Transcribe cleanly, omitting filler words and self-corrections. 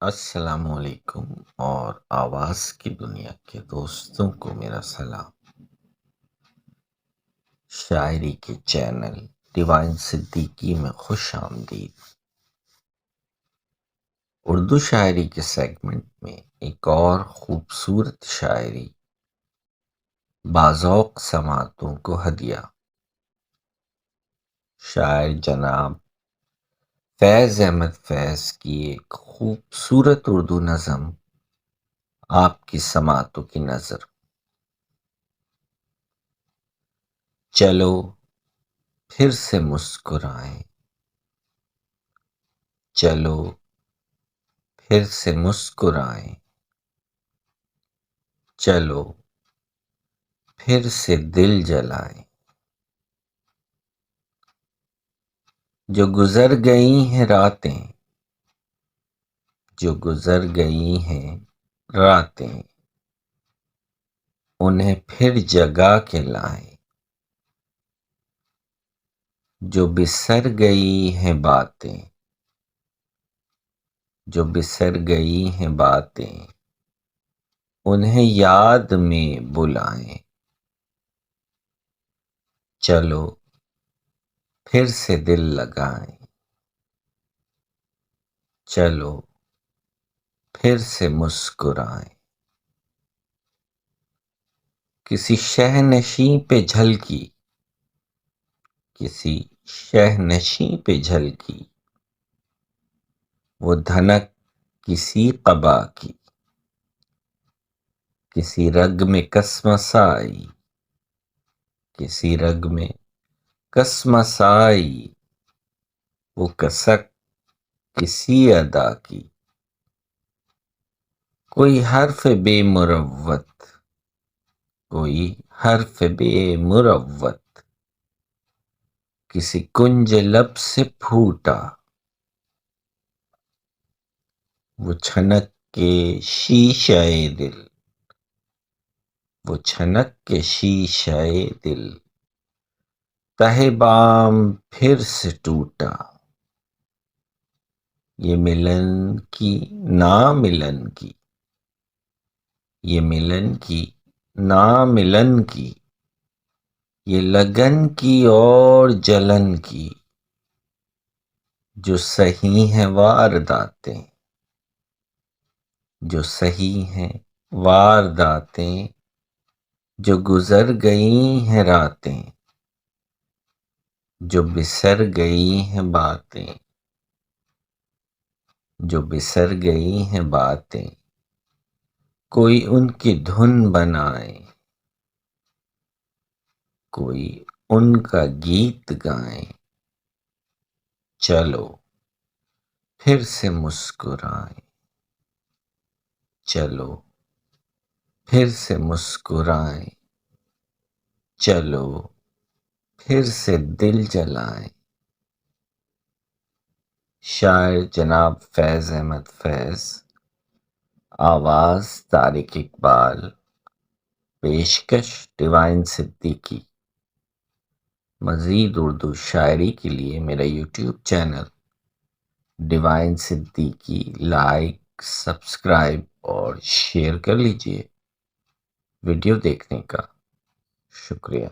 السلام علیکم اور آواز کی دنیا کے دوستوں کو میرا سلام۔ شاعری کے چینل ڈیوائن صدیقی میں خوش آمدید۔ اردو شاعری کے سیگمنٹ میں ایک اور خوبصورت شاعری باذوق سماعتوں کو ہدیہ۔ شاعر جناب فیض احمد فیض کی ایک خوبصورت اردو نظم آپ کی سماعتوں کی نظر۔ چلو پھر سے مسکرائیں، چلو پھر سے مسکرائیں، چلو پھر سے دل جلائیں۔ جو گزر گئی ہیں راتیں، جو گزر گئی ہیں راتیں، انہیں پھر جگا کے لائیں۔ جو بسر گئی ہیں باتیں، جو بسر گئی ہیں باتیں، انہیں یاد میں بلائیں۔ چلو پھر سے دل لگائیں، چلو پھر سے مسکرائیں۔ کسی شہنشیں پہ جھلکی، کسی شہنشیں پہ جھلکی وہ دھنک کسی قبا کی، کسی رگ میں کسمسائی، کسی رگ میں کسمسائی وہ کسک کسی ادا کی۔ کوئی حرف بے مروت، کوئی حرف بے مروت کسی کنج لب سے پھوٹا، وہ چھنک کے شیشہ دل، وہ چھنک کے شیشہ دل تہ بام پھر سے ٹوٹا۔ یہ ملن کی نا ملن کی، یہ ملن کی نا ملن کی، یہ لگن کی اور جلن کی، جو صحیح ہیں وارداتیں، جو صحیح ہیں وارداتیں، جو گزر گئی ہیں راتیں، جو بسر گئی ہیں باتیں، جو بسر گئی ہیں باتیں، کوئی ان کی دھن بنائے، کوئی ان کا گیت گائیں۔ چلو پھر سے مسکرائیں، چلو پھر سے مسکرائیں، چلو پھر سے دل جلائیں۔ شاعر جناب فیض احمد فیض، آواز طارق اقبال، پیشکش ڈیوائن صدیقی۔ مزید اردو شاعری کے لیے میرا YouTube channel divine Siddiqui like, subscribe اور شیئر کر لیجئے۔ ویڈیو دیکھنے کا شکریہ۔